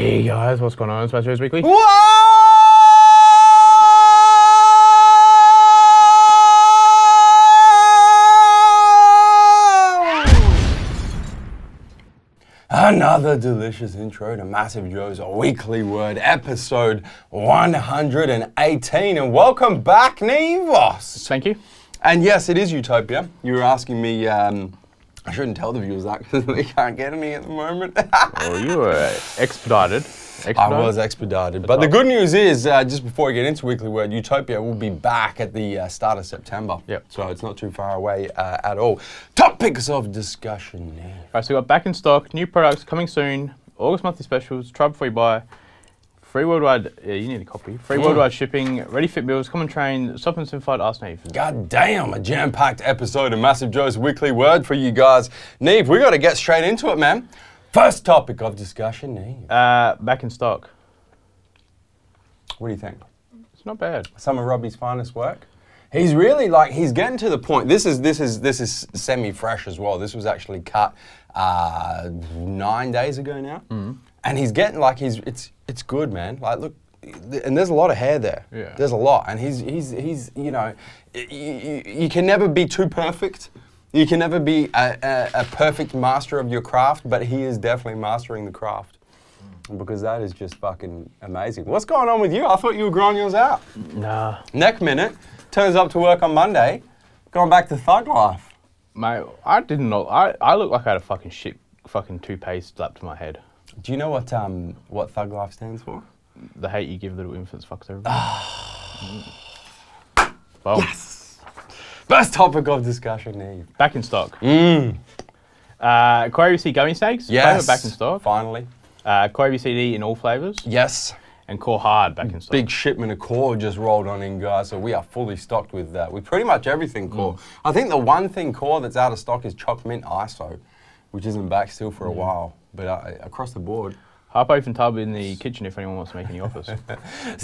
Hey guys, what's going on? It's MassiveJoes Weekly. Another delicious intro to MassiveJoes Weekly Word, episode 118, and welcome back, Neve. Thank you. And yes, it is Utopia. You were asking me, I shouldn't tell the viewers that because we can't get any at the moment. Well, you were expedited. I was expedited. But the good news is, just before we get into Weekly Word, Utopia will be back at the start of September. Yep. So it's not too far away at all. Topics of discussion now. Alright, so we got back in stock, new products coming soon, August monthly specials, try before you buy, free worldwide, you need a copy, free worldwide shipping, ready fit meals, come and train, stop and simplified, AskNeve. God damn, a jam-packed episode of MassiveJoes Weekly Word for you guys. Neve, we got to get straight into it, man. First topic of discussion, Neve. Back in stock. What do you think? It's not bad. Some of Robbie's finest work. He's really like, he's getting to the point. This is semi-fresh as well. This was actually cut 9 days ago now. And he's getting like, it's good, man. Like, look, and there's a lot of hair there. Yeah. There's a lot. And he's you know, you can never be too perfect. You can never be a perfect master of your craft, but he is definitely mastering the craft. Because that is just fucking amazing. What's going on with you? I thought you were growing yours out. Nah. Next minute, turns up to work on Monday, going back to thug life. Mate, I didn't know, I look like I had a fucking shit fucking toothpaste slapped to my head. Do you know what thug life stands for? The hate you give little infants fucks everybody. Boom. Yes! First topic of discussion, Neve. Back in stock. Core gummy snakes. Yes. Back in stock. Finally. Core ABCD in all flavours. Yes. And Core Hard back in stock. Big shipment of Core just rolled on in, guys, so we are fully stocked with that. With pretty much everything Core. I think the one thing Core that's out of stock is Choc Mint ISO, which isn't back still for a while. But across the board. Half open tub in the kitchen if anyone wants to make any offers.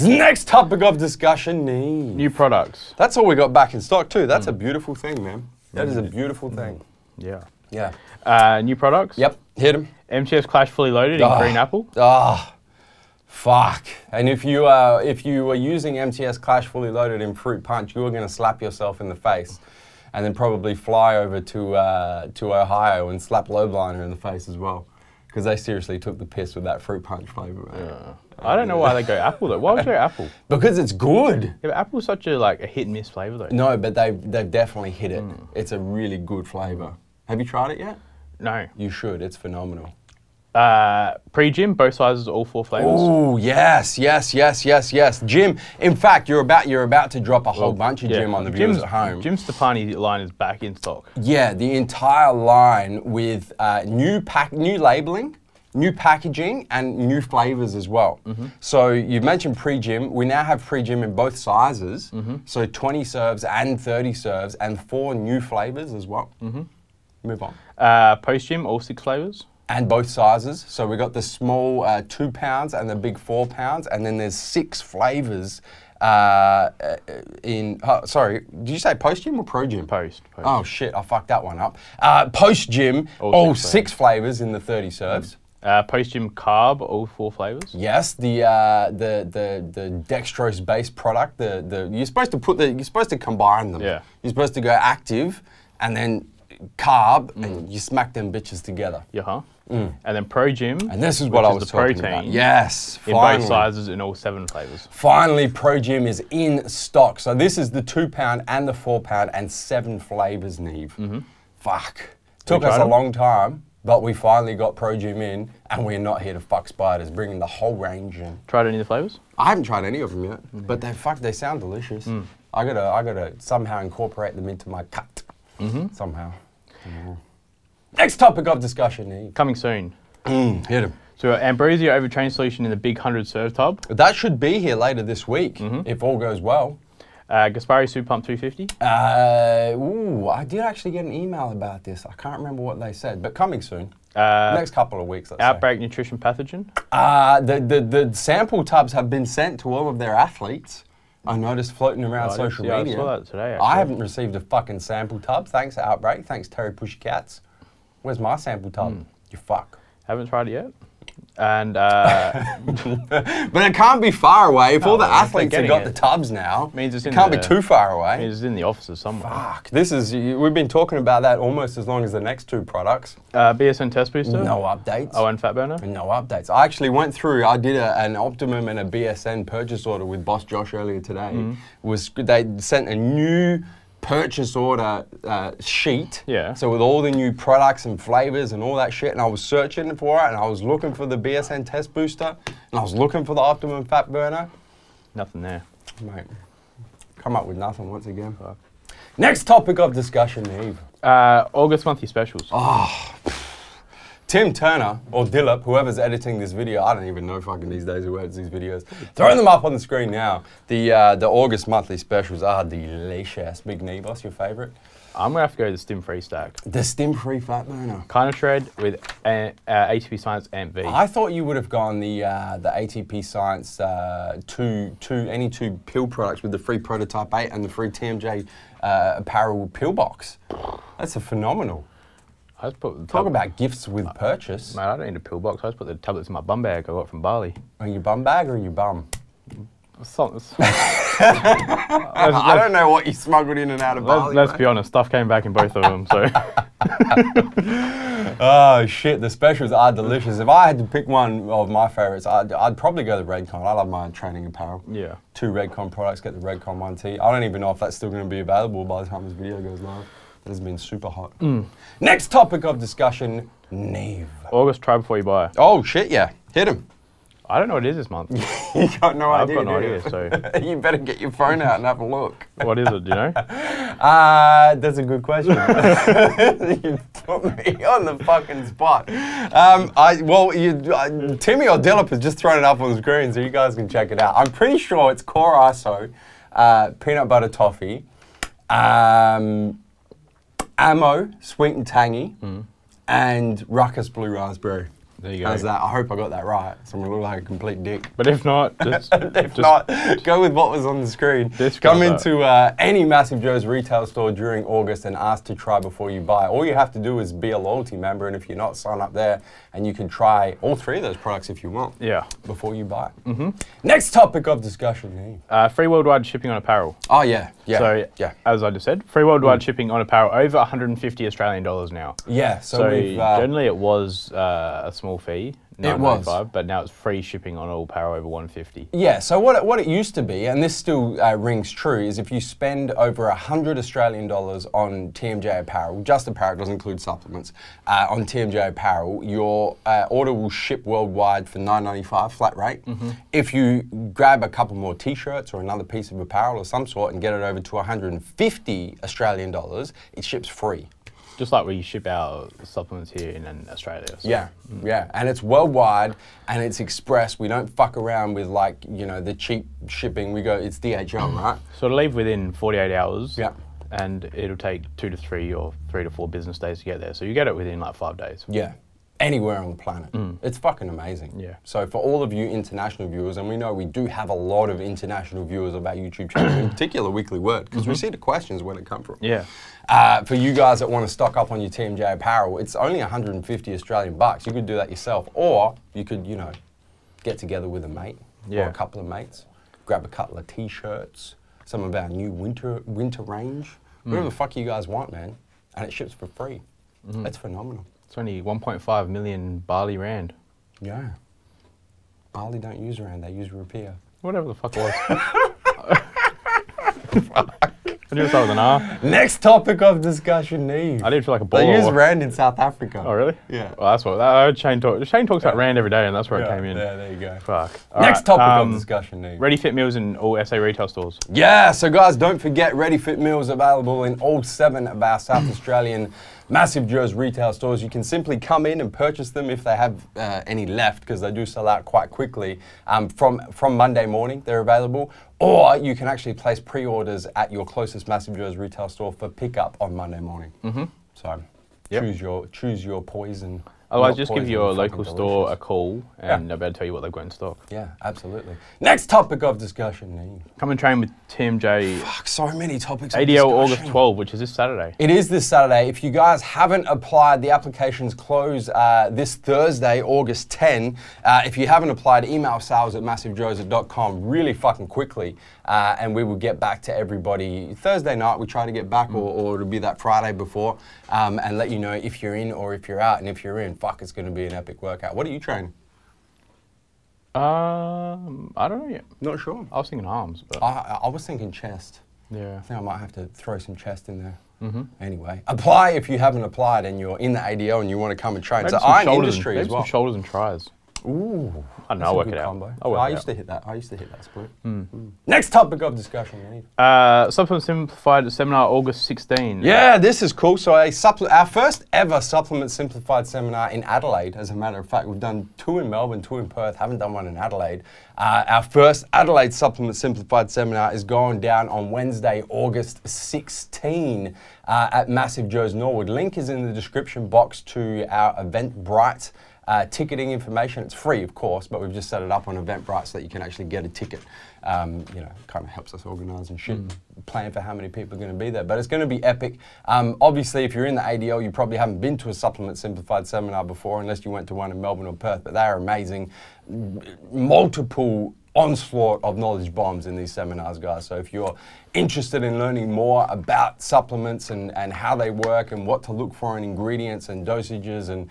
Next topic of discussion, Neve. New products. That's all we got back in stock too. That's a beautiful thing, man. That is a beautiful thing. Yeah. Yeah. New products. Yep. Hit them. MTS Clash fully loaded in green apple. Fuck. And if you were using MTS Clash fully loaded in Fruit Punch, you were going to slap yourself in the face, and then probably fly over to Ohio and slap Lowliner in the face as well, because they seriously took the piss with that Fruit Punch flavor. Man. Yeah. I don't know why they go apple though. Why would you go apple? Because it's good. Yeah, but apple's such a hit and miss flavor though. No, but they've definitely hit it. It's a really good flavor. Have you tried it yet? No. You should. It's phenomenal. Pre-gym, both sizes, all 4 flavors. Oh yes. Jim. In fact, you're about to drop a whole bunch of Jim on the viewers at home. Jim Stepani line is back in stock. Yeah, the entire line with new labeling, new packaging, and new flavors as well. So you've mentioned pre-gym. We now have pre-gym in both sizes. So 20 serves and 30 serves, and 4 new flavors as well. Move on. Post-gym, all 6 flavors. And both sizes. So we got the small 2 pounds and the big 4 pounds, and then there's 6 flavors in. Sorry, did you say post gym or pro gym? Post. Oh shit, I fucked that one up. Post gym, all 6 flavors in the 30 serves. Post gym carb, all 4 flavors. Yes, the dextrose based product. You're supposed to combine them. Yeah. You're supposed to go active, and then carb, and you smack them bitches together. And then Pro Gym. And this is what I was talking about. Yes, finally. In both sizes in all 7 flavors. Finally, Pro Gym is in stock. So this is the 2 pound and the 4 pound and 7 flavors, Neve. Fuck. Took us a long time, but we finally got Pro Gym in, and we're not here to fuck spiders, bringing the whole range in. Tried any of the flavors? I haven't tried any of them yet, but they sound delicious. I gotta somehow incorporate them into my cut. Somehow. Next topic of discussion, Neve. Coming soon. Hit him. So Ambrosia Overtrain solution in the big 100 serve tub. That should be here later this week, if all goes well. Gaspari Super Pump 250. I did actually get an email about this. I can't remember what they said, but coming soon. Next couple of weeks, let's Outbreak Nutrition Pathogen. The sample tubs have been sent to all of their athletes. I noticed floating around social media. I saw that today, actually. I haven't received a fucking sample tub. Thanks, Outbreak. Thanks, Terry Pussycats. Where's my sample tub? You fuck. Haven't tried it yet. And but it can't be far away. If all the athletes have got the tubs now, means it's it can't be too far away. Means it's in the offices somewhere. Fuck, we've been talking about that almost as long as the next two products. BSN test booster. No updates. Oh, and fat burner. No updates. I actually went through. I did an Optimum and a BSN purchase order with Boss Josh earlier today. They sent a new purchase order sheet. Yeah. So with all the new products and flavors and all that shit, and I was searching for it, and I was looking for the BSN test booster, and I was looking for the Optimum fat burner. Nothing there. Mate, come up with nothing once again. Next topic of discussion, Neve. August monthly specials. Oh, Tim Turner, or Dillip, whoever's editing this video, I don't even know fucking these days who edits these videos, throwing them up on the screen now. The August monthly specials are delicious. Big Neve, what's your favourite? I'm going to have to go to the stim-free stack. The stim-free fat burner. Kind of shred with ATP Science Amp V. I thought you would have gone the ATP Science any two pill products with the free Prototype 8 and the free TMJ Apparel pill box. That's a phenomenal. I just put Talk about gifts with purchase. Mate, I don't need a pill box. I just put the tablets in my bum bag I got from Bali. Are you bum bag or you bum? I don't know what you smuggled in and out of Bali. Let's be honest, stuff came back in both of them, so. Oh shit, the specials are delicious. If I had to pick one of my favourites, I'd probably go the Redcon. I love my training apparel. Yeah. 2 Redcon products, get the Redcon 1T. I don't even know if that's still going to be available by the time this video goes live. It has been super hot. Next topic of discussion, Neve. August, try before you buy. Oh shit, yeah. Hit him. I don't know what it is this month. You got no idea. I've got no idea, so. You better get your phone out and have a look. What is it, do you know? That's a good question. You put me on the fucking spot. Timmy or Dillip has just thrown it up on the screen so you guys can check it out. I'm pretty sure it's Core ISO, peanut butter toffee, Ammo, sweet and tangy, and Ruckus blue raspberry. There you go. How's that? I hope I got that right. So I'm going to look like a complete dick. But if not, just go with what was on the screen. Come into any Massive Joe's retail store during August and ask to try before you buy. All you have to do is be a loyalty member, and if you're not, sign up there, and you can try all 3 of those products if you want. Yeah. Before you buy. Next topic of discussion, free worldwide shipping on apparel. Oh yeah, yeah. So as I just said, free worldwide shipping on apparel over 150 Australian dollars now. Yeah. So generally it was a small fee, $9.95, but now it's free shipping on all apparel over 150. Yeah, so what it used to be, and this still rings true, is if you spend over 100 Australian dollars on TMJ apparel, just apparel, doesn't include supplements, on TMJ apparel, your order will ship worldwide for $9.95 flat rate. If you grab a couple more t-shirts or another piece of apparel of some sort and get it over to 150 Australian dollars, it ships free. Just like we ship our supplements here in Australia. So. Yeah, yeah, and it's worldwide and it's express. We don't fuck around with the cheap shipping. We go, it's DHL, right? So it'll leave within 48 hours. Yeah. And it'll take 2 to 3 or 3 to 4 business days to get there. So you get it within like 5 days. Yeah. Anywhere on the planet. It's fucking amazing. Yeah. So for all of you international viewers, and we know we do have a lot of international viewers of our YouTube channel, in particular Weekly Word, because we see the questions where they come from. Yeah. For you guys that want to stock up on your TMJ apparel, it's only 150 Australian bucks. You could do that yourself, or you could, get together with a mate or a couple of mates, grab a couple of t-shirts, some of our new winter range, whatever the fuck you guys want, man, and it ships for free. That's phenomenal. It's only 1.5 million Bali rand. Yeah. Bali don't use rand, they use rupiah. Whatever the fuck it was. I knew it started with an R. Next topic of discussion, Neve. I didn't feel like a ball. They use rand in South Africa. Oh, really? Yeah. Well, that's what. I heard Shane talk. Shane talks about rand every day, and that's where it came in. Yeah, there you go. Fuck. Next topic of discussion, Neve. Ready Fit meals in all SA retail stores. Yeah, so guys, don't forget Ready Fit meals available in all 7 of our South Australian Massive Joe's retail stores. You can simply come in and purchase them if they have any left, because they do sell out quite quickly. From Monday morning, they're available. Or you can actually place pre-orders at your closest Massive Joe's retail store for pickup on Monday morning. So choose your poison. Otherwise, not just give poison, your fucking local store a delicious. call and they'll be able to tell you what they've got in stock. Yeah, absolutely. Next topic of discussion, Neve. Come and train with TMJ. Fuck, so many topics of ADL discussion. August 12, which is this Saturday. It is this Saturday. If you guys haven't applied, the applications close this Thursday, August 10. If you haven't applied, email sales@MassiveJoes.com really fucking quickly, and we will get back to everybody Thursday night. We try to get back, or it'll be that Friday before, and let you know if you're in or if you're out. And if you're in, fuck, it's going to be an epic workout. What are you training? I don't know yet. Not sure. I was thinking arms, but I was thinking chest. yeah. I think I might have to throw some chest in there. Anyway, apply if you haven't applied and you're in the ADL and you want to come and train. Maybe So some iron shoulders industry and, as maybe well. some shoulders and tries. Ooh, I don't know, that's I'll a work good it out. combo. I'll work I it used out. to hit that. I used to hit that split. Next topic of discussion, Neve. Supplement Simplified seminar August 16. Yeah, this is cool. So our first ever Supplement Simplified seminar in Adelaide. As a matter of fact, we've done 2 in Melbourne, 2 in Perth, haven't done one in Adelaide. Our first Adelaide Supplement Simplified seminar is going down on Wednesday, August 16 at Massive Joe's Norwood. Link is in the description box to our Eventbrite ticketing information. It's free, of course, but we've just set it up on Eventbrite so that you can actually get a ticket. You know, kind of helps us organise and shit, plan for how many people are going to be there. But it's going to be epic. Obviously, if you're in the ADL, you probably haven't been to a Supplement Simplified seminar before, unless you went to one in Melbourne or Perth, but they are amazing. Multiple onslaught of knowledge bombs in these seminars, guys. So if you're interested in learning more about supplements and how they work and what to look for in ingredients and dosages and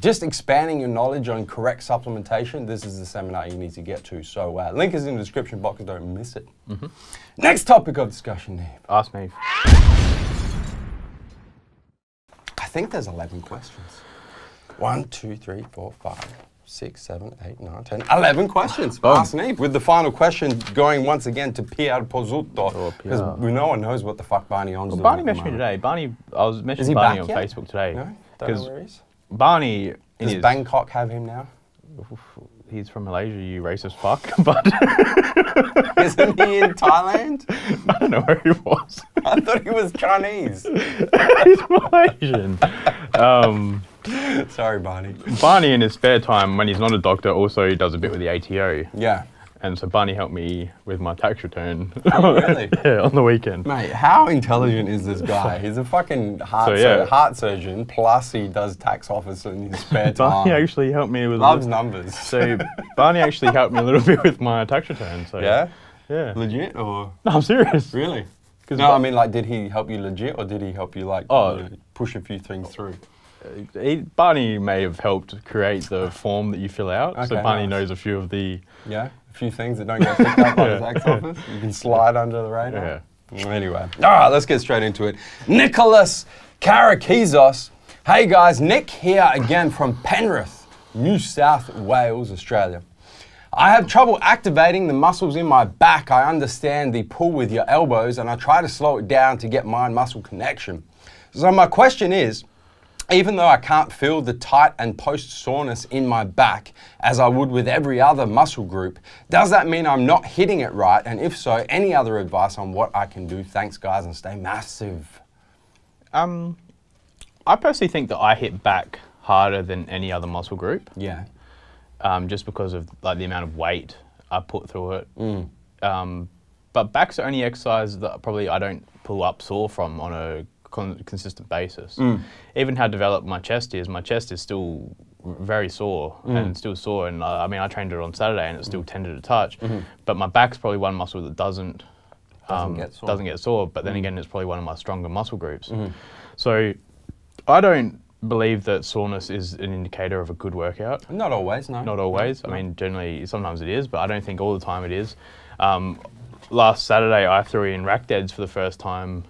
just expanding your knowledge on correct supplementation, this is the seminar you need to get to. So link is in the description box, don't miss it. Next topic of discussion, Neve. Ask Neve. I think there's 11 questions. 1, 2, 3, 4, 5. 6, 7, 8, 9, 10, 11 questions. Ask Neve, with the final question going once again to Pierre Pozzuto, because no one knows what the fuck Barney On's doing. Barney messaged me today. Barney, I was messaging Barney on Facebook today. No? Don't know where he is? Barney... Does Bangkok have him now? He's from Malaysia, you racist fuck, but... Isn't he in Thailand? I don't know where he was. I thought he was Chinese. He's Malaysian. Sorry, Barney. Barney, in his spare time, when he's not a doctor, also does a bit with the ATO. Yeah. And so Barney helped me with my tax return. Oh, really? Yeah, on the weekend. Mate, how intelligent is this guy? He's a fucking heart surgeon, plus he does tax office in his spare time. Barney actually helped me with... Loves numbers. So Barney actually helped me a little bit with my tax return. So yeah? Yeah. Legit, or...? No, I'm serious. Really? No, I mean, like, did he help you legit, or did he help you, like, push a few things through? Barney may have helped create the form that you fill out. Okay, so Barney knows a few of the... Yeah, a few things that don't get picked up by the tax office. You can slide under the radar. Yeah. Anyway, all right, let's get straight into it. Nicholas Carrick. Hey guys, Nick here again from Penrith, New South Wales, Australia. I have trouble activating the muscles in my back. I understand the pull with your elbows and I try to slow it down to get mind-muscle connection. So my question is, even though I can't feel the tight and post soreness in my back as I would with every other muscle group, does that mean I'm not hitting it right? And if so, any other advice on what I can do? Thanks guys and stay massive. I personally think that I hit back harder than any other muscle group. Yeah. Just because of like the amount of weight I put through it. But back's the only exercise that probably I don't pull up sore from on a consistent basis. Even how developed my chest is still very sore and still sore. And I mean, I trained it on Saturday and it's still tender to touch. But my back's probably one muscle that doesn't get sore. But then again, it's probably one of my stronger muscle groups. So I don't believe that soreness is an indicator of a good workout. Not always, no. Not always. I mean, generally, sometimes it is, but I don't think all the time it is. Last Saturday, I threw in rack deads for the first time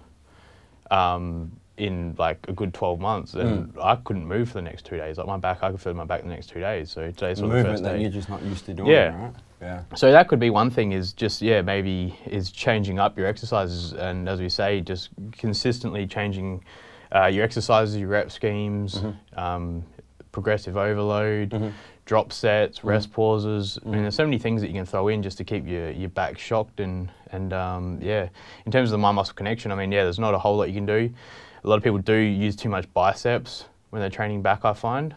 in like a good 12 months, and I couldn't move for the next 2 days. Like I could feel my back the next 2 days. So today's sort of the first day. Movement that you're just not used to doing, right? Yeah. So that could be one thing, is just, maybe is changing up your exercises, and as we say, just consistently changing your exercises, your rep schemes, progressive overload, drop sets, rest pauses. I mean, there's so many things that you can throw in just to keep your back shocked and in terms of the mind-muscle connection, I mean, there's not a whole lot you can do. A lot of people do use too much biceps when they're training back, I find.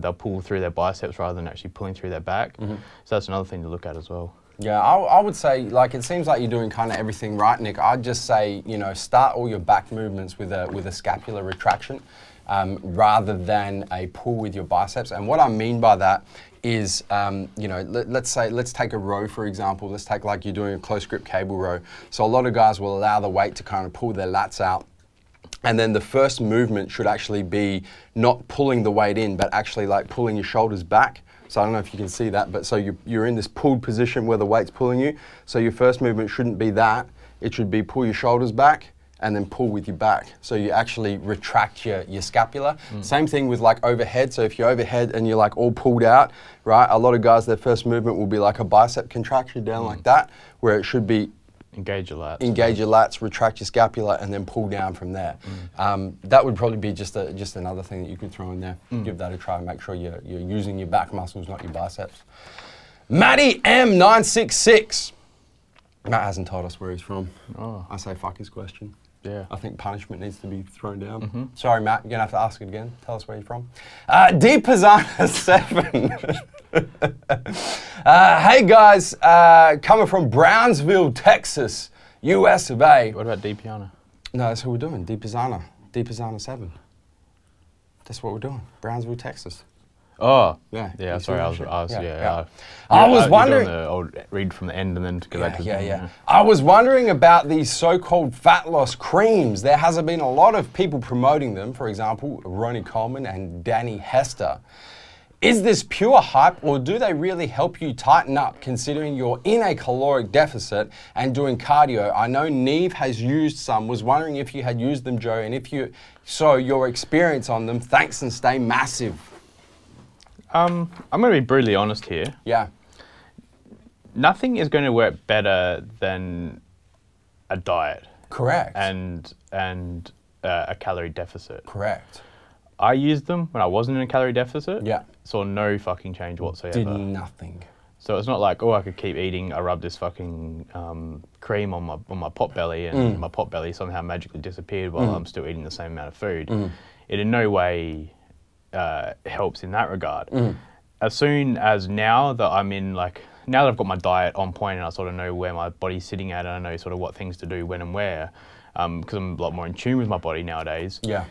they'll pull through their biceps rather than actually pulling through their back. So that's another thing to look at as well. Yeah, I would say, like, it seems like you're doing kind of everything right, Nick. I'd just say, you know, start all your back movements with a scapular retraction rather than a pull with your biceps. And what I mean by that is, you know, let's take a row, for example. Let's take, like, you're doing a close grip cable row. So a lot of guys will allow the weight to kind of pull their lats out. And then the first movement should actually be not pulling the weight in, but actually like pulling your shoulders back. So I don't know if you can see that, but so you're in this pulled position where the weight's pulling you. So your first movement shouldn't be that. It should be pull your shoulders back and then pull with your back. So you actually retract your scapula. Same thing with like overhead. So if you're overhead and you're like all pulled out, right? A lot of guys, their first movement will be like a bicep contraction down like that, where it should be engage your lats. Engage your lats, retract your scapula, and then pull down from there. That would probably be just another thing that you could throw in there. Give that a try. Make sure you're using your back muscles, not your biceps. Matty M966. Matt hasn't told us where he's from. I say fuck his question. Yeah. I think punishment needs to be thrown down. Sorry, Matt, you're going to have to ask it again. Tell us where you're from. D Pizzana 7. Hey guys, coming from Brownsville, Texas, US of A. What about D Piana? No, that's what we're doing. D Pizzana 7. That's what we're doing. Brownsville, Texas. Oh, yeah. Yeah, sorry, I was wondering. I'll read from the end and then to go back to the yeah. I was wondering about these so-called fat loss creams. There hasn't been a lot of people promoting them. For example, Ronnie Coleman and Danny Hester. Is this pure hype, or do they really help you tighten up considering you're in a caloric deficit and doing cardio? I know Neve has used some. Was wondering if you had used them, Joe, and if you so your experience on them. Thanks and stay massive. I'm going to be brutally honest here. Yeah. Nothing is going to work better than a diet. Correct. And a calorie deficit. Correct. I used them when I wasn't in a calorie deficit. Yeah. Saw no fucking change whatsoever. Did nothing. So it's not like, oh, I could keep eating. I rub this fucking cream on my pot belly, and my pot belly somehow magically disappeared while I'm still eating the same amount of food. It in no way helps in that regard. As soon as now that I'm in now that I've got my diet on point and I sort of know where my body's sitting at, and I know sort of what things to do when and where, because I'm a lot more in tune with my body nowadays. Yeah.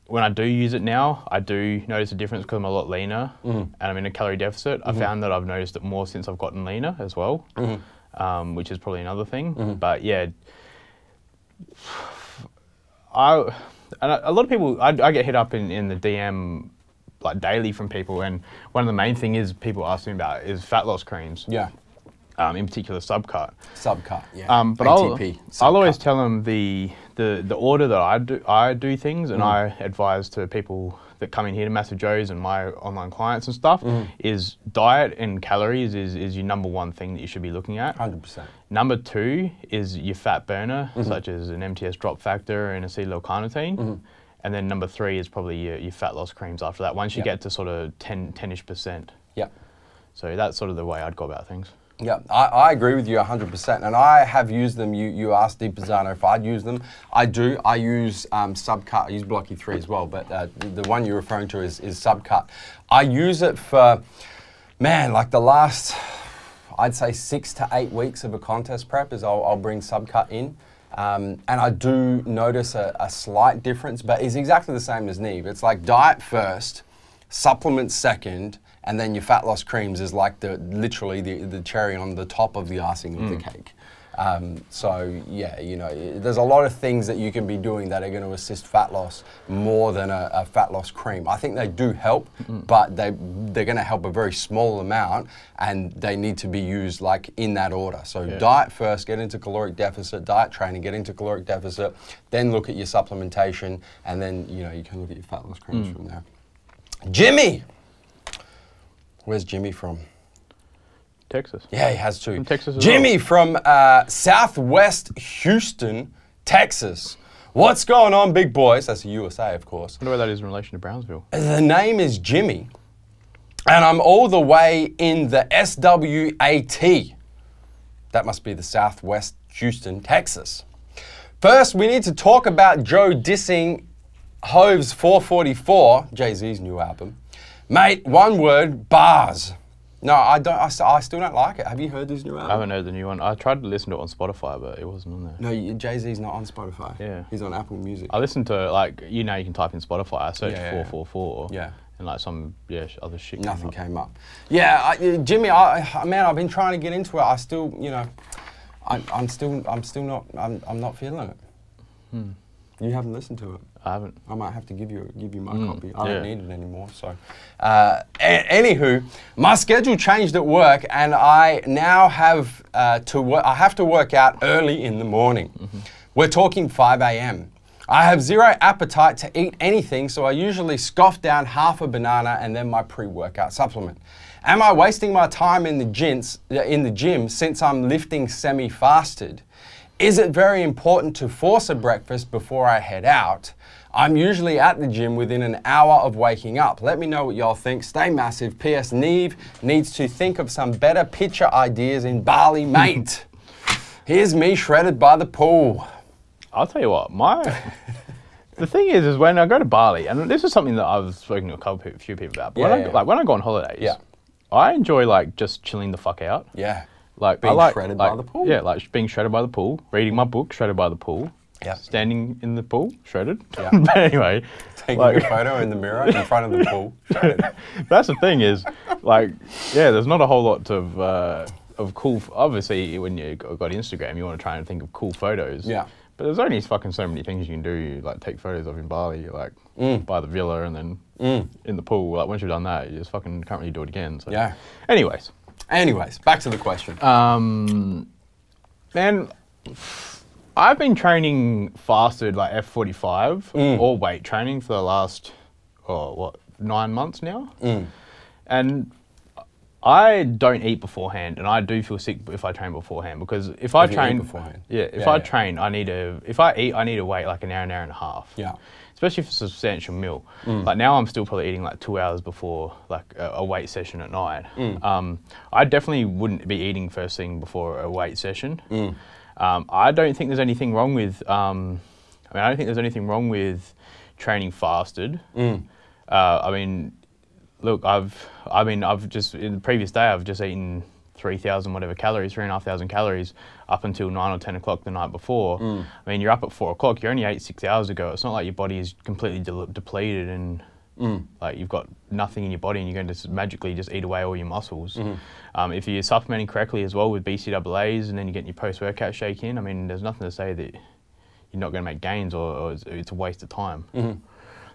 When I do use it now, I do notice a difference because I'm a lot leaner and I'm in a calorie deficit. I found that I've noticed it more since I've gotten leaner as well, which is probably another thing. But yeah, a lot of people, I get hit up in the DM like daily from people, and one of the main thing is people ask me about is fat loss creams. Yeah. In particular, Subcut. Subcut, yeah. But I'll always tell them the order that I do things, and I advise to people that come in here to MassiveJoes and my online clients and stuff, is diet and calories is your number one thing that you should be looking at. 100%. Number two is your fat burner, such as an MTS drop factor and acetyl-L-carnitine. And then number three is probably your fat loss creams after that, once you get to sort of 10-ish%. Yeah. So that's sort of the way I'd go about things. Yeah, I agree with you 100%, and I have used them. You asked D Pizzano if I'd use them. I do. I use Subcut. I use Blocky 3 as well, but the one you're referring to is Subcut. I use it for, man, like the last, I'd say 6 to 8 weeks of a contest prep is I'll bring Subcut in. And I do notice a slight difference, but it's exactly the same as Neve. It's like diet first, supplements second, and then your fat loss creams is like literally the cherry on the top of the icing of the cake. So yeah, you know, there's a lot of things that you can be doing that are going to assist fat loss more than a fat loss cream. I think they do help, but they're going to help a very small amount, and they need to be used like in that order. So diet first, get into caloric deficit, diet training, get into caloric deficit, then look at your supplementation, and then you know you can look at your fat loss creams from there. Jimmy! Where's Jimmy from? Texas. Yeah, he has too. From Texas as Jimmy well. from Southwest Houston, Texas. What's going on, big boys? That's the USA, of course. I wonder where that is in relation to Brownsville. The name is Jimmy, and I'm all the way in the SWAT. That must be the Southwest Houston, Texas. First, we need to talk about Joe dissing Hove's 444, Jay-Z's new album. Mate, one word, bars. No, I don't. I still don't like it. Have you heard this new album? I haven't heard the new one. I tried to listen to it on Spotify, but it wasn't on there. No, Jay-Z's not on Spotify. Yeah. He's on Apple Music. I listened to, like, you know, you can type in Spotify. I searched 444. Yeah. And, like, some, other shit Nothing came up. Yeah, Jimmy, man, I've been trying to get into it. I still, you know, I'm still not, I'm not feeling it. You haven't listened to it. I haven't. I might have to give you my copy. I don't need it anymore. So, anywho, my schedule changed at work, and I now have I have to work out early in the morning. We're talking 5 a.m. I have zero appetite to eat anything, so I usually scoff down half a banana and then my pre-workout supplement. Am I wasting my time in the gym since I'm lifting semi-fasted? Is it very important to force a breakfast before I head out? I'm usually at the gym within an hour of waking up. Let me know what y'all think. Stay massive. P.S. Neve needs to think of some better picture ideas in Bali, mate. Here's me shredded by the pool. I'll tell you what, the thing is when I go to Bali, and this is something that I've spoken to a few people about, but when I go on holidays, I enjoy, like, just chilling the fuck out. Yeah. Like, being shredded by the pool. Yeah, like being shredded by the pool, reading my book, shredded by the pool. Yeah. Standing in the pool, shredded. Yeah. But anyway. Taking a photo in the mirror in front of the pool, shredded. That's the thing is, like, there's not a whole lot of cool, obviously when you got Instagram, you want to try and think of cool photos. Yeah. But there's only fucking so many things you can do, like take photos of in Bali, like by the villa and then in the pool. Like once you've done that, you just fucking can't really do it again. So. Yeah. Anyways, back to the question. Man, I've been training fasted like F45 or weight training for the last 9 months now, and I don't eat beforehand, and I do feel sick if I train beforehand because if I train beforehand, train, I need to. If I eat, I need to wait like an hour and a half. Yeah. Especially for a substantial meal. Like now, I'm still probably eating like 2 hours before like a weight session at night. I definitely wouldn't be eating first thing before a weight session. I don't think there's anything wrong with. I don't think there's anything wrong with training fasted. I mean. Look, I've just, in the previous day, I've just eaten 3,500 calories up until 9 or 10 o'clock the night before. I mean, you're up at 4 o'clock, you only ate 6 hours ago. It's not like your body is completely depleted and like you've got nothing in your body and you're going to magically just eat away all your muscles. If you're supplementing correctly as well with BCAAs and then you're getting your post-workout shake in, I mean, there's nothing to say that you're not going to make gains or it's a waste of time.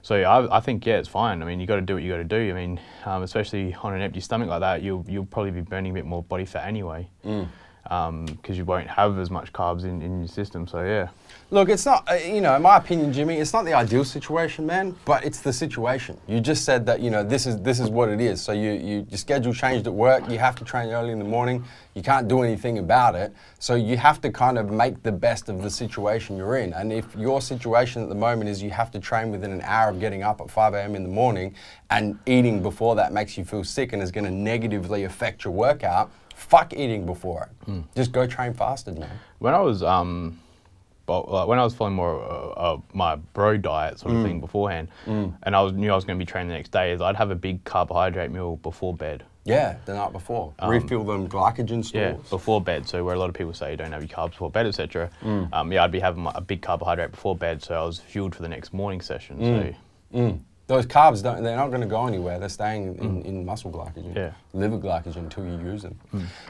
So I think, it's fine. I mean, you got to do what you got to do. I mean, especially on an empty stomach like that, you'll probably be burning a bit more body fat anyway, because you won't have as much carbs in your system. So yeah. Look, it's not, in my opinion, Jimmy, it's not the ideal situation, man, but it's the situation. You just said that, this is what it is. So your schedule changed at work. You have to train early in the morning. You can't do anything about it. So you have to kind of make the best of the situation you're in. And if your situation at the moment is you have to train within an hour of getting up at 5 a.m. in the morning and eating before that makes you feel sick and is going to negatively affect your workout, fuck eating before it. Just go train fasted, man. When I was when I was following more my bro diet sort of thing beforehand, and knew I was going to be training the next day, is I'd have a big carbohydrate meal before bed. Yeah, the night before. Refill them glycogen stores. Yeah, before bed. So where a lot of people say you don't have your carbs before bed, etc. I'd be having a big carbohydrate before bed, so I was fueled for the next morning session. So. Those carbs, they're not going to go anywhere. They're staying in muscle glycogen, liver glycogen until you use them.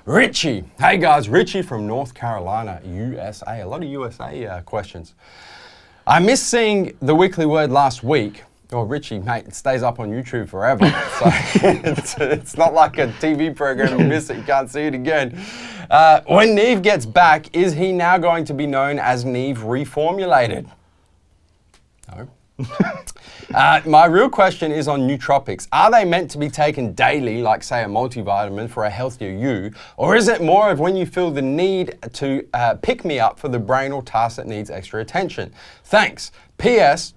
Richie. Hey guys, Richie from North Carolina, USA. A lot of USA questions. I missed seeing the weekly word last week. Oh, Richie, mate, it stays up on YouTube forever. So it's not like a TV program, you miss it, you can't see it again. When Neve gets back, is he now going to be known as Neve Reformulated? No. My real question is on nootropics. Are they meant to be taken daily, like say a multivitamin for a healthier you, or is it more of when you feel the need to pick me up for the brain or task that needs extra attention? Thanks. P.S.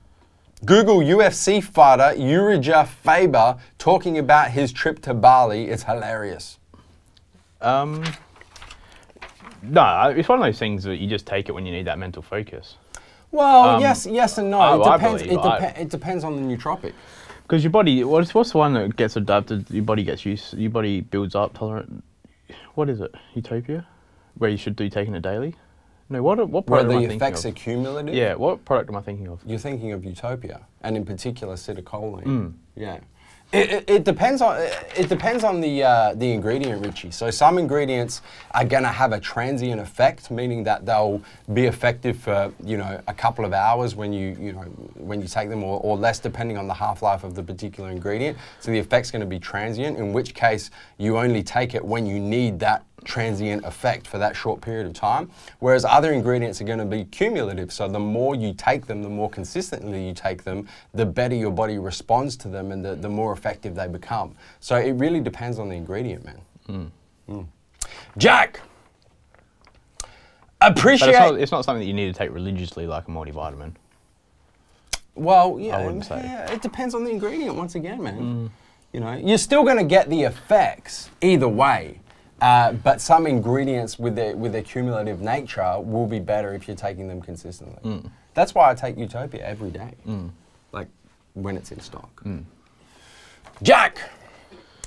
Google UFC fighter Urija Faber talking about his trip to Bali. It's hilarious. No, it's one of those things that you just take it when you need that mental focus. Well, yes and no. it It depends on the nootropic. Because your body, what's the one that gets adapted? Your body gets used. Your body builds up tolerant. What is it? Utopia, where you should do taking it daily. No, what product Where am I the thinking effects of? are cumulative? Yeah, what product am I thinking of? You're thinking of Utopia, and in particular citicoline. Yeah. It depends on the ingredient, Richie. So some ingredients are going to have a transient effect, meaning that they'll be effective for a couple of hours when you take them, or less depending on the half-life of the particular ingredient. So the effect's going to be transient, in which case you only take it when you need that transient effect for that short period of time, whereas other ingredients are going to be cumulative. So the more you take them, the more consistently you take them, the better your body responds to them, and the more effective they become. So it really depends on the ingredient, man. Jack, appreciate. But it's not something that you need to take religiously like a multivitamin. Well, yeah, I wouldn't say. Yeah, it depends on the ingredient once again, man. You're still going to get the effects either way. But some ingredients with their cumulative nature will be better if you're taking them consistently. That's why I take Utopia every day, like when it's in stock. Jack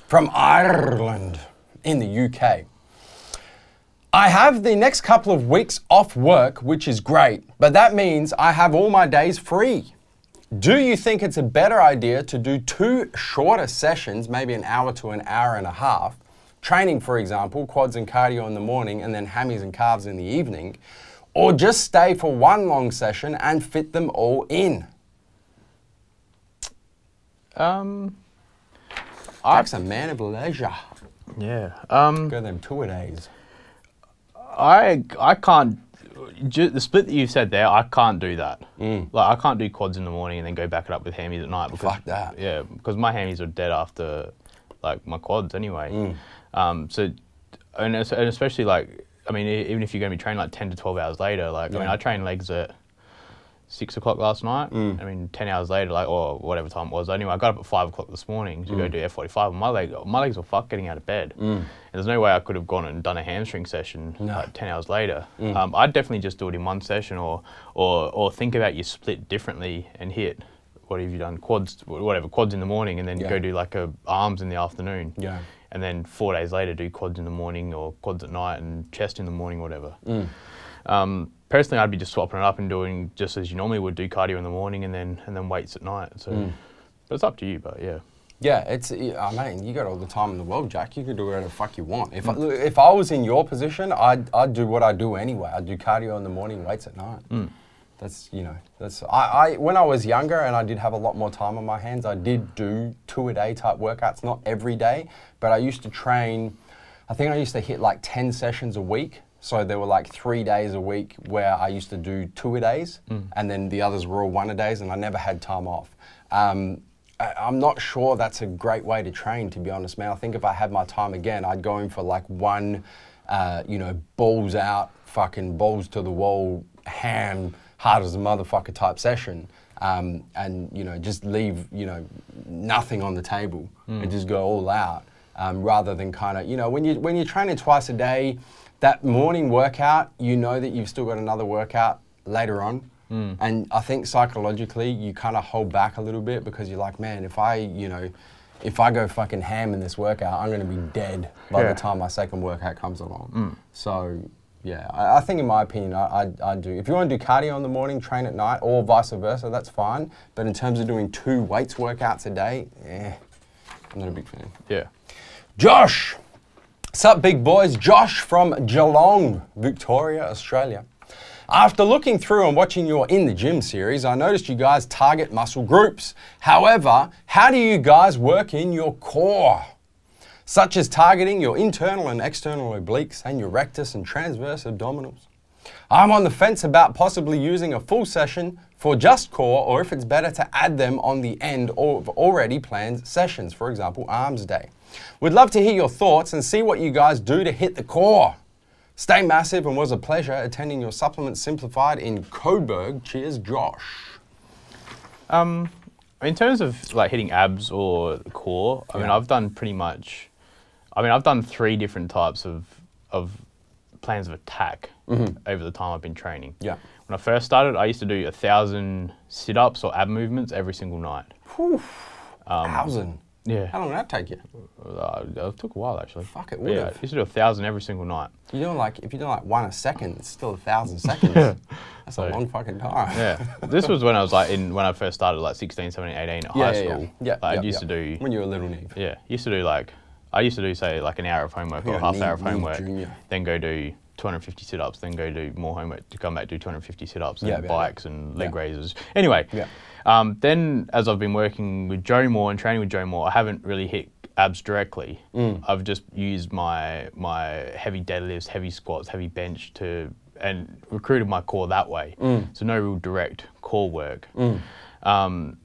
from Ireland in the UK. I have the next couple of weeks off work, which is great, but that means I have all my days free. Do you think it's a better idea to do 2 shorter sessions, maybe an hour to an hour and a half, training, for example, quads and cardio in the morning and then hammies and calves in the evening, or just stay for 1 long session and fit them all in? Jack's a man of leisure. Yeah. Go them 2-a-days. I can't. The split that you said there, I can't do that. Like I can't do quads in the morning and then go back it up with hammies at night. Because, Fuck that. Yeah, because my hammies are dead after like my quads anyway. And especially like, I mean, even if you're going to be training like 10 to 12 hours later, like, I mean, I trained legs at 6 o'clock last night. I mean, 10 hours later, like, or whatever time it was. Anyway, I got up at 5 o'clock this morning to go do F45, and my legs were fucked getting out of bed. And there's no way I could have gone and done a hamstring session like 10 hours later. I'd definitely just do it in 1 session, or think about your split differently and hit. What have you done? Quads in the morning, and then go do like arms in the afternoon. Yeah. And then 4 days later, do quads in the morning or quads at night and chest in the morning, whatever. Personally, I'd be just swapping it up and doing just as you normally would, do cardio in the morning and then weights at night. So, but it's up to you. But yeah. Yeah, I mean, you got all the time in the world, Jack. You can do whatever the fuck you want. If I was in your position, I'd do what I do anyway. I'd do cardio in the morning, weights at night. When I was younger and I did have a lot more time on my hands, I did do 2-a-day type workouts, not every day, but I used to train, I think I used to hit like 10 sessions a week. So there were like 3 days a week where I used to do 2-a-days, and then the others were all 1-a-days, and I never had time off. I'm not sure that's a great way to train, to be honest, man. I think if I had my time again, I'd go in for like one, balls out, fucking balls to the wall, ham, hard as a motherfucker type session, and just leave nothing on the table and just go all out, rather than kind of when you're training twice a day, that morning workout, that you've still got another workout later on, and I think psychologically you kind of hold back a little bit because you're like, man, if I go fucking ham in this workout, I'm going to be dead by the time my second workout comes along. So. Yeah, I think in my opinion, I'd do. If you want to do cardio in the morning, train at night, or vice versa, that's fine. But in terms of doing 2 weights workouts a day, I'm not a big fan. Yeah. Josh! Sup, big boys? Josh from Geelong, Victoria, Australia. After looking through and watching your In the Gym series, I noticed you guys target muscle groups. However, how do you guys work in your core? Such as targeting your internal and external obliques and your rectus and transverse abdominals. I'm on the fence about possibly using a full session for just core, or if it's better to add them on the end of already planned sessions, for example, arms day. Would love to hear your thoughts and see what you guys do to hit the core. Stay massive, and was a pleasure attending your supplement Simplified in Coburg. Cheers, Josh. In terms of like hitting abs or the core, I mean, I've done pretty much. I've done 3 different types of plans of attack over the time I've been training. Yeah. When I first started, I used to do 1,000 sit-ups or ab movements every single night. 1,000? Yeah. How long did that take you? It took a while, actually. Fuck, it But would yeah, I have. used to do 1,000 every single night. If you're doing like 1 a second, it's still 1,000 seconds. That's a long fucking time. Yeah. This was when I was like when I first started, like 16, 17, 18 at high school. Yeah. Like, I used to do. When you were a little Neve. Yeah. I used to do, say, like an hour of homework or half hour of homework, then go do 250 sit-ups, then go do more homework to come back, do 250 sit-ups and bikes and leg raises. Anyway, then as I've been working with Joe more and training with Joe more, I haven't really hit abs directly. I've just used my heavy deadlifts, heavy squats, heavy bench and recruited my core that way. So no real direct core work.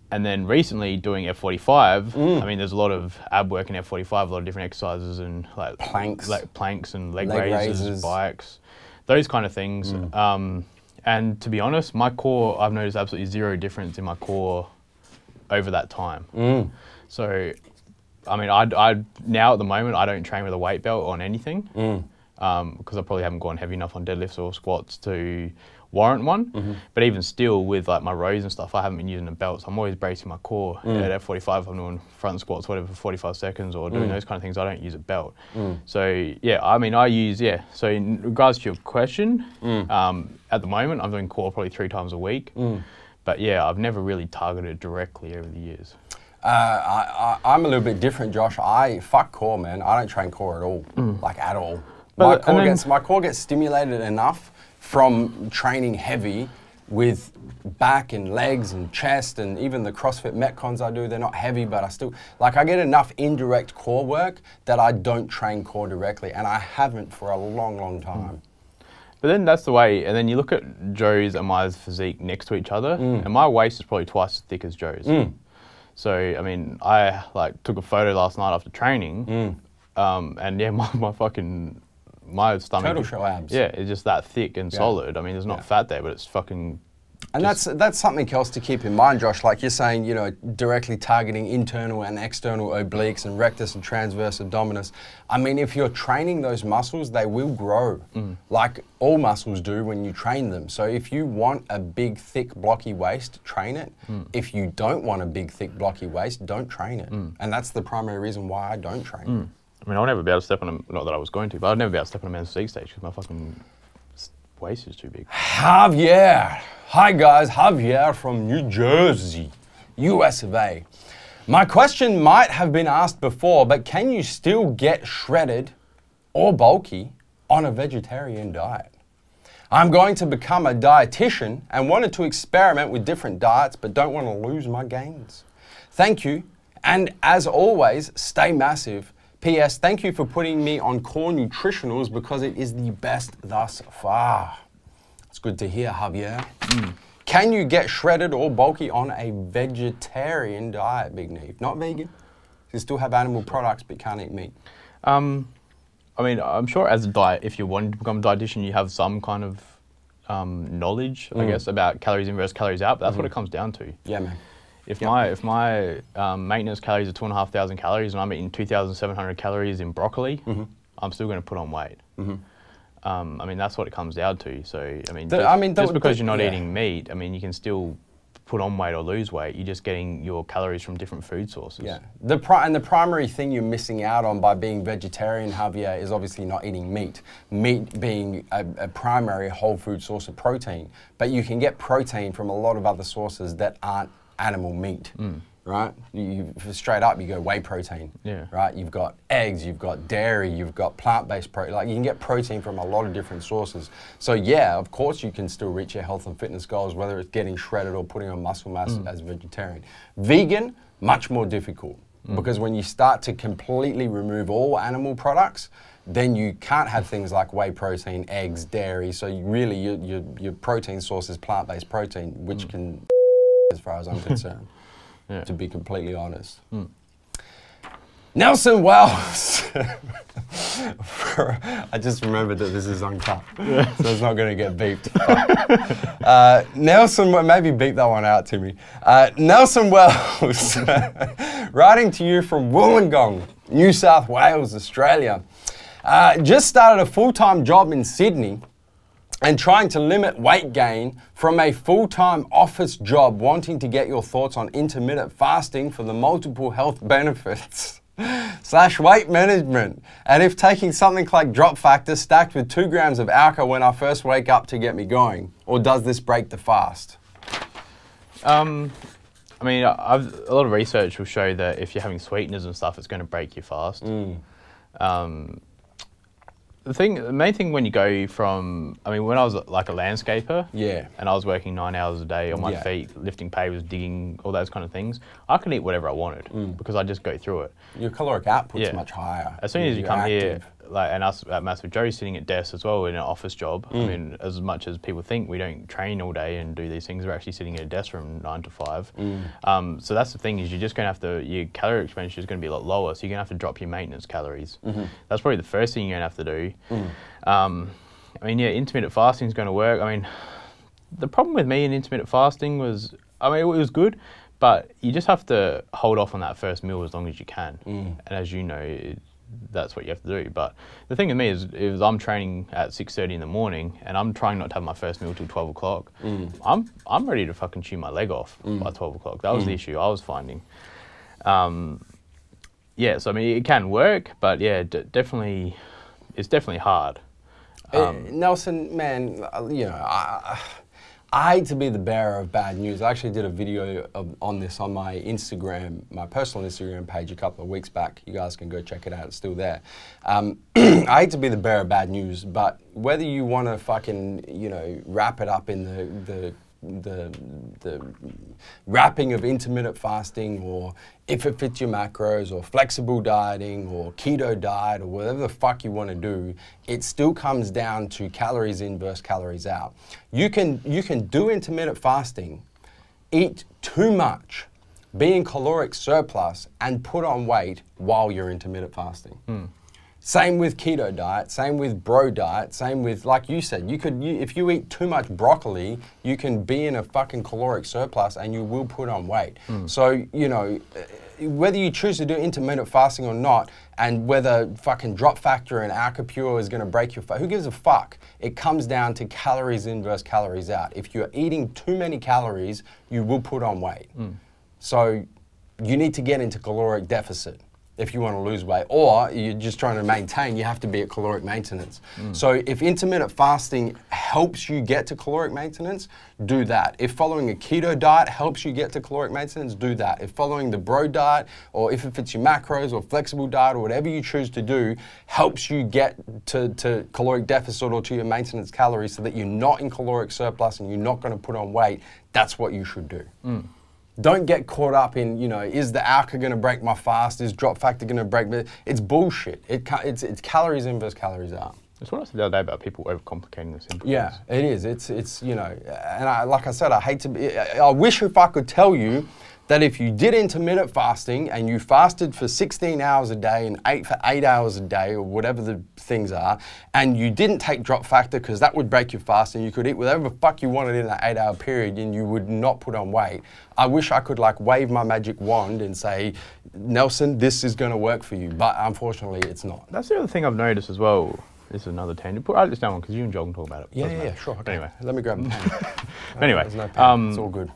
And then recently doing F45, I mean, there's a lot of ab work in F45, a lot of different exercises and like planks and leg raises, bikes, those kind of things. And to be honest, my core, I've noticed absolutely zero difference in my core over that time. So, I mean, I now at the moment, I don't train with a weight belt on anything because I probably haven't gone heavy enough on deadlifts or squats to warrant one. But even still, with like my rows and stuff, I haven't been using a belt. So I'm always bracing my core. At F45, if I'm doing front squats, whatever, for 45 seconds or doing those kind of things, I don't use a belt. So yeah, I mean, so in regards to your question, at the moment, I'm doing core probably 3 times a week. But yeah, I've never really targeted it directly over the years. I'm a little bit different, Josh. Fuck core, man. I don't train core at all, like at all. But My core gets stimulated enough from training heavy with back and legs and chest, and even the CrossFit Metcons I do, they're not heavy, but I get enough indirect core work that I don't train core directly, and I haven't for a long, long time. But then that's the way, and then you look at Joe's and my physique next to each other, and my waist is probably twice as thick as Joe's. So, I mean, I like took a photo last night after training, and yeah, my stomach. Total show abs. Yeah, it's just that thick and solid. I mean, there's not fat there, but it's fucking. And that's something else to keep in mind, Josh. Like you're saying, you know, directly targeting internal and external obliques and rectus and transverse abdominis. I mean, if you're training those muscles, they will grow, like all muscles do when you train them. So if you want a big, thick, blocky waist, train it. If you don't want a big, thick, blocky waist, don't train it. And that's the primary reason why I don't train. I mean, I'll never be able to step on not that I was going to, but I'd never be able to step on a men's physique stage because my fucking waist is too big. Javier. Hi guys, Javier from New Jersey, US of A. My question might have been asked before, but can you still get shredded or bulky on a vegetarian diet? I'm going to become a dietitian and wanted to experiment with different diets, but don't want to lose my gains. Thank you, and as always, stay massive. P.S. Thank you for putting me on core nutritionals because it is the best thus far. It's good to hear, Javier. Can you get shredded or bulky on a vegetarian diet, Big Neve? Not vegan. You still have animal products, but can't eat meat. I mean, I'm sure as a diet, if you want to become a dietitian, you have some kind of knowledge, I guess, about calories in versus calories out. But that's what it comes down to. Yeah, man. If my maintenance calories are 2,500 calories and I'm eating 2,700 calories in broccoli, I'm still going to put on weight. I mean, that's what it comes down to. So, I mean, just because you're not eating meat, I mean, you can still put on weight or lose weight. You're just getting your calories from different food sources. Yeah. The primary thing you're missing out on by being vegetarian, Javier, is obviously not eating meat. Meat being a primary whole food source of protein. But you can get protein from a lot of other sources that aren't animal meat, right? Straight up, you go whey protein, right? You've got eggs, you've got dairy, you've got plant-based protein. Like you can get protein from a lot of different sources. So yeah, of course you can still reach your health and fitness goals, whether it's getting shredded or putting on muscle mass as a vegetarian. Vegan, much more difficult because when you start to completely remove all animal products, then you can't have things like whey protein, eggs, dairy. So your protein source is plant-based protein, which can as far as I'm concerned, to be completely honest. Nelson Wells. I just remembered that this is uncut, so it's not going to get beeped. Nelson, maybe beep that one out to me. Nelson Wells, writing to you from Wollongong, New South Wales, Australia. Just started a full-time job in Sydney and trying to limit weight gain from a full-time office job, wanting to get your thoughts on intermittent fasting for the multiple health benefits / weight management, and if taking something like Drop Factor stacked with 2 grams of alka when I first wake up to get me going, or does this break the fast? I mean, a lot of research will show that if you're having sweeteners and stuff, it's going to break your fast. The main thing when you go from, I mean, when I was like a landscaper, and I was working 9 hours a day on my feet, lifting pavers, digging, all those kind of things, I could eat whatever I wanted because I just go through it. Your caloric output's much higher. As soon as you come here, like, and us at MassiveJoes sitting at desks as well in an office job. I mean, as much as people think we don't train all day and do these things, we're actually sitting at a desk from 9 to 5. So that's the thing, is you're just going to have to, your calorie expenditure is going to be a lot lower, so you're going to have to drop your maintenance calories. That's probably the first thing you're going to have to do. I mean, yeah, intermittent fasting is going to work. I mean, the problem with me in intermittent fasting was, I mean, it was good, but you just have to hold off on that first meal as long as you can. And as you know, that's what you have to do. But the thing with me is I'm training at 6:30 in the morning and I'm trying not to have my first meal till 12 o'clock. I'm ready to fucking chew my leg off by 12 o'clock. That was the issue I was finding. Yeah, so I mean, it can work, but yeah, definitely, it's definitely hard. Nelson, man, you know, I hate to be the bearer of bad news. I actually did a video on this on my Instagram, my personal Instagram page a couple of weeks back. You guys can go check it out, it's still there. I hate to be the bearer of bad news, but whether you want to fucking, you know, wrap it up in the wrapping of intermittent fasting, or if it fits your macros, or flexible dieting, or keto diet, or whatever the fuck you want to do, it still comes down to calories in versus calories out. You can do intermittent fasting, eat too much, be in caloric surplus, and put on weight while you're intermittent fasting. Same with keto diet, same with bro diet, same with, like you said, if you eat too much broccoli, you can be in a fucking caloric surplus and you will put on weight. So, you know, whether you choose to do intermittent fasting or not, and whether fucking Drop Factor and Alka-Pure is gonna break your fast, who gives a fuck? It comes down to calories in versus calories out. If you're eating too many calories, you will put on weight. So you need to get into caloric deficit if you want to lose weight, or you're just trying to maintain, you have to be at caloric maintenance. So if intermittent fasting helps you get to caloric maintenance, do that. If following a keto diet helps you get to caloric maintenance, do that. If following the bro diet, or if it fits your macros, or flexible diet, or whatever you choose to do, helps you get to caloric deficit or to your maintenance calories so that you're not in caloric surplus and you're not going to put on weight, that's what you should do. Don't get caught up in, you know, is the alka going to break my fast? Is Drop Factor going to break me? It's bullshit. It's calories in versus calories out. That's what I said the other day about people overcomplicating the simple Yeah, things. it is. It's you know, and like I said, I hate to be, I wish if I could tell you that if you did intermittent fasting and you fasted for 16 hours a day and ate for 8 hours a day, or whatever the things are, and you didn't take Drop Factor because that would break your fast, and you could eat whatever the fuck you wanted in that 8-hour period and you would not put on weight, I wish I could like wave my magic wand and say, Nelson, this is going to work for you. But unfortunately, it's not. That's the other thing I've noticed as well. This is another tangent. Write this down because you and Joel can talk about it. Yeah, sure. Okay. Anyway. Let me grab a pen. Anyway. There's no pen. It's all good.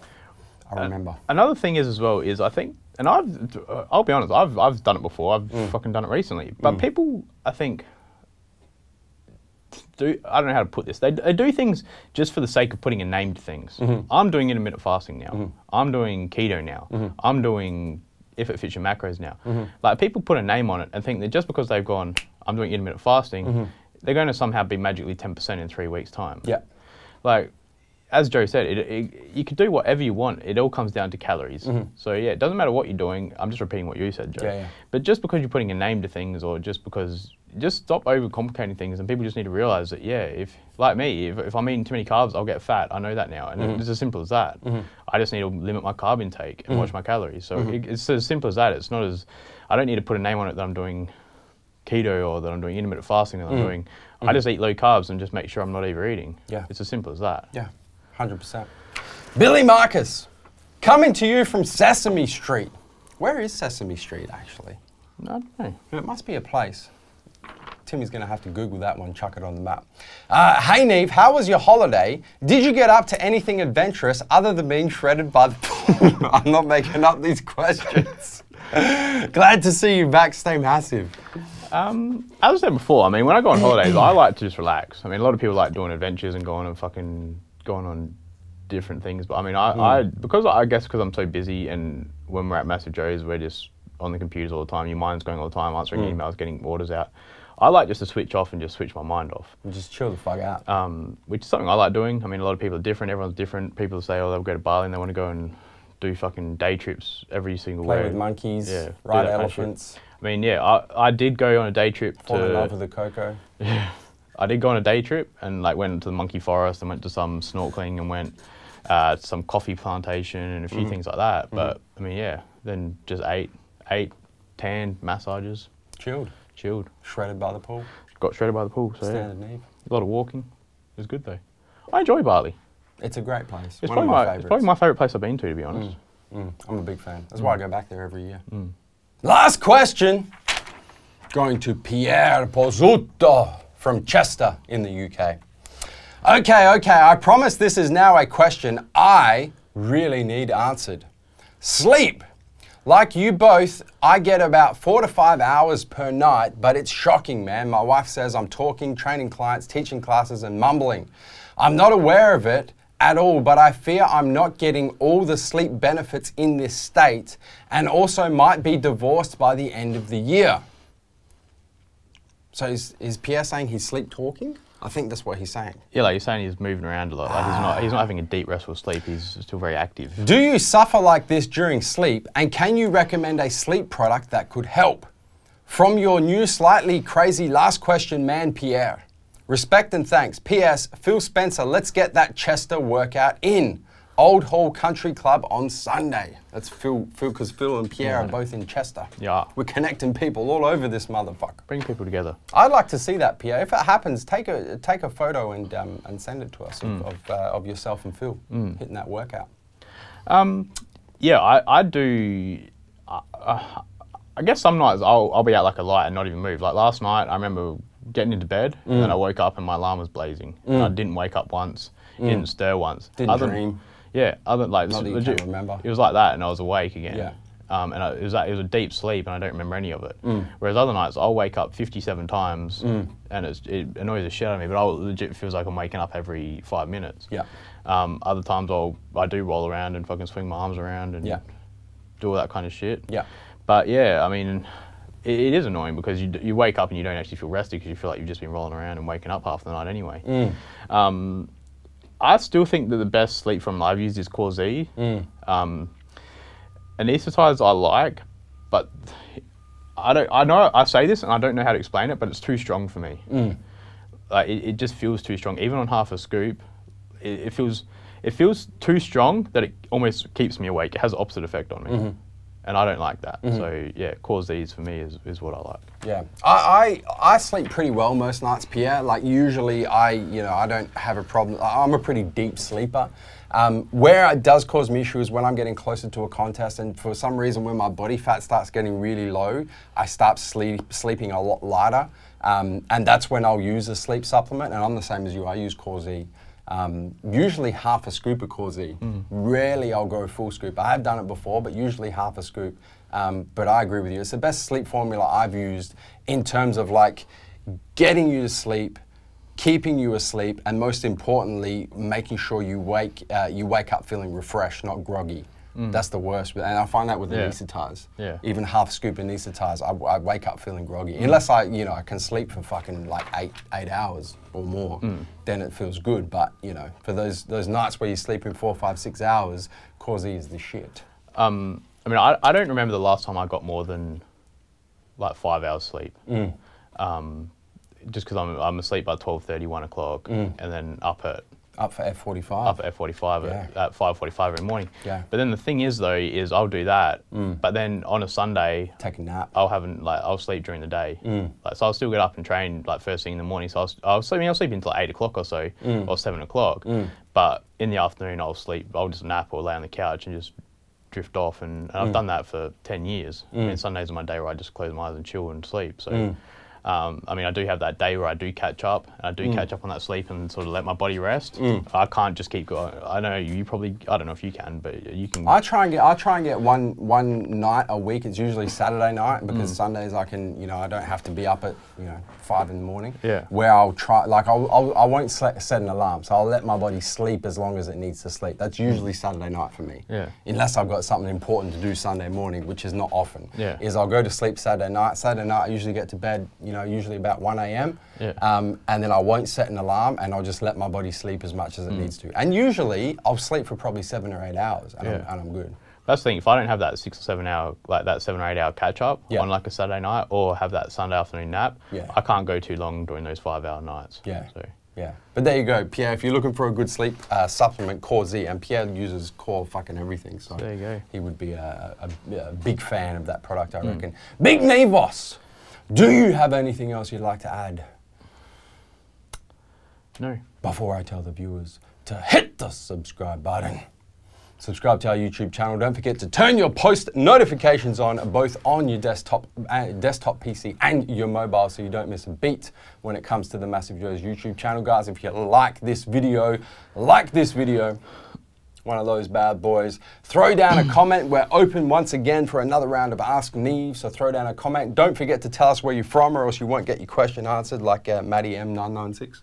I remember. Another thing is as well is I think, and I'll be honest, I've done it before. I've fucking done it recently. But people, I think, I don't know how to put this. They do things just for the sake of putting a name to things. I'm doing intermittent fasting now. I'm doing keto now. I'm doing if it fits your macros now. Like, people put a name on it and think that just because they've gone, I'm doing intermittent fasting, they're going to somehow be magically 10% in 3 weeks' time. Yeah. Like, as Joe said, you can do whatever you want. It all comes down to calories. So yeah, it doesn't matter what you're doing. I'm just repeating what you said, Joe. Yeah. But just because you're putting a name to things, or just stop overcomplicating things, and people just need to realize that, yeah, if, like me, if I'm eating too many carbs, I'll get fat. I know that now, and it's as simple as that. I just need to limit my carb intake and watch my calories. So it's as simple as that. It's not as, I don't need to put a name on it that I'm doing keto or that I'm doing intermittent fasting that I'm doing. I just eat low carbs and just make sure I'm not overeating. Yeah. It's as simple as that. Yeah. 100%. Billy Marcus, coming to you from Sesame Street. Where is Sesame Street, actually? I don't know. It must be a place. Timmy's going to have to Google that one, chuck it on the map. Hey, Neve, how was your holiday? Did you get up to anything adventurous other than being shredded by the pool? I'm not making up these questions. Glad to see you back. Stay massive. As I said before, I mean, when I go on holidays, I like to just relax. I mean, a lot of people like doing adventures and going on different things. But I mean, I because I'm so busy, and when we're at MassiveJoes, we're just on the computers all the time. Your mind's going all the time, answering emails, getting orders out. I like just to switch off and just switch my mind off. And just chill the fuck out. Which is something I like doing. I mean, a lot of people are different. Everyone's different. People say, oh, they'll go to Bali and they want to go and do fucking day trips every single Play way. with monkeys, ride elephants. I mean, yeah, I did go on a day trip Fall in love with the cocoa. Yeah. I did go on a day trip and like went to the monkey forest and went to some snorkeling and went to some coffee plantation and a few things like that. But I mean, yeah, then just ate, tanned, massages. Chilled. Shredded by the pool. Got shredded by the pool, so Standard Neve. A lot of walking. It was good though. I enjoy Bali. It's a great place. It's one of my favourites. It's probably my favourite place I've been to be honest. I'm a big fan. That's why I go back there every year. Last question. Going to Pierre Pozzuto from Chester in the UK. Okay, I promise this is now a question I really need answered. Sleep. Like you both, I get about 4 to 5 hours per night, but it's shocking, man. My wife says I'm talking, training clients, teaching classes, and mumbling. I'm not aware of it at all, but I fear I'm not getting all the sleep benefits in this state, and also might be divorced by the end of the year. So is Pierre saying he's sleep talking? I think that's what he's saying. Yeah, like you're saying he's moving around a lot. Like he's not having a deep, restful sleep. He's still very active. Do you suffer like this during sleep? And can you recommend a sleep product that could help? From your new, slightly crazy last question, man, Pierre. Respect and thanks. P.S. Phil Spencer, let's get that Chester workout in. Old Hall Country Club on Sunday. That's Phil, because Phil and Pierre are both in Chester. Yeah. We're connecting people all over this motherfucker. Bring people together. I'd like to see that, Pierre. If it happens, take a photo and send it to us of yourself and Phil hitting that workout. Yeah, I do. I guess some nights I'll be out like a light and not even move. Like last night, I remember getting into bed and then I woke up and my alarm was blazing. And I didn't wake up once, didn't stir once. Didn't dream. Yeah, like not that you legit, can't remember. It was like that, and I was awake again. Yeah. It was a deep sleep, and I don't remember any of it. Whereas other nights, I'll wake up 57 times, and it annoys the shit out of me. But it legit feels like I'm waking up every 5 minutes. Yeah. Other times I do roll around and fucking swing my arms around and do all that kind of shit. Yeah. But yeah, I mean, it is annoying because you wake up and you don't actually feel rested because you feel like you've just been rolling around and waking up half the night anyway. I still think that the best sleep formula I've used is Core Z. Anesthetized I like, but I know I say this and I don't know how to explain it, but it's too strong for me. Like it just feels too strong. Even on half a scoop, it feels too strong that it almost keeps me awake. It has the opposite effect on me. And I don't like that. So yeah, Core Z's for me is what I like. Yeah, I sleep pretty well most nights, Pierre. Like usually I don't have a problem. I'm a pretty deep sleeper. Where it does cause me issues when I'm getting closer to a contest, and for some reason when my body fat starts getting really low, I start sleeping a lot lighter. And that's when I'll use a sleep supplement, and I'm the same as you, I use Core Z. Usually half a scoop of Core Z. Rarely I'll go full scoop. I have done it before, but usually half a scoop. But I agree with you. It's the best sleep formula I've used in terms of like getting you to sleep, keeping you asleep, and most importantly, making sure you wake up feeling refreshed, not groggy. That's the worst, and I find that with anesthetized. Even half scoop anesthetized, I wake up feeling groggy. Unless I can sleep for fucking like eight hours or more, then it feels good. But for those nights where you're sleeping 4, 5, 6 hours, Core Z is the shit. I mean, I don't remember the last time I got more than like 5 hours sleep. Just because I'm asleep by 12:30, 1 o'clock, and then up for F45. Up at F45 at 5:45 in the morning. Yeah. But then the thing is though, I'll do that, but then on a Sunday, take a nap. I'll sleep during the day. Like, so I'll still get up and train like first thing in the morning. So I'll sleep until 8 o'clock or so, or 7 o'clock. But in the afternoon I'll just nap or lay on the couch and just drift off. And I've done that for 10 years. And Sundays are my day where I just close my eyes and chill and sleep. So. I mean, I do have that day where I do catch up. And I do catch up on that sleep and sort of let my body rest. I can't just keep going. I know you probably. I don't know if you can, but you can. I try and get one night a week. It's usually Saturday night because Sundays I can, you know, I don't have to be up at 5 in the morning. Yeah. Where I'll try, like I won't set an alarm, so I'll let my body sleep as long as it needs to sleep. That's usually Saturday night for me. Yeah. Unless I've got something important to do Sunday morning, which is not often. Yeah. Is I'll go to sleep Saturday night. Saturday night I usually get to bed, usually about 1 a.m. Yeah. And then I won't set an alarm, and I'll just let my body sleep as much as it needs to. And usually I'll sleep for probably 7 or 8 hours, and I'm good. That's the thing. If I don't have that 6 or 7 hour, like that 7 or 8 hour catch up on like a Saturday night, or have that Sunday afternoon nap, I can't go too long during those 5 hour nights. Yeah. So. Yeah. But there you go, Pierre. If you're looking for a good sleep supplement, Core Z, and Pierre uses Core fucking everything, so there you go. He would be a big fan of that product, I reckon. Big Nevos, do you have anything else you'd like to add? No. Before I tell the viewers to hit the subscribe button. Subscribe to our YouTube channel. Don't forget to turn your post notifications on, both on your desktop PC and your mobile, so you don't miss a beat when it comes to the MassiveJoes YouTube channel. Guys, if you like this video, one of those bad boys, throw down a comment. We're open once again for another round of Ask Neve, so throw down a comment. Don't forget to tell us where you're from, or else you won't get your question answered, like Maddie M996.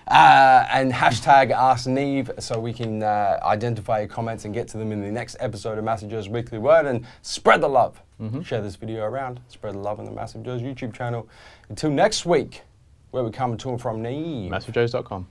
And hashtag Ask Neve, so we can identify your comments and get to them in the next episode of MassiveJoes Weekly Word, and spread the love. Share this video around, spread the love on the MassiveJoes YouTube channel. Until next week, where we come to and from Neve. MassiveJoes.com.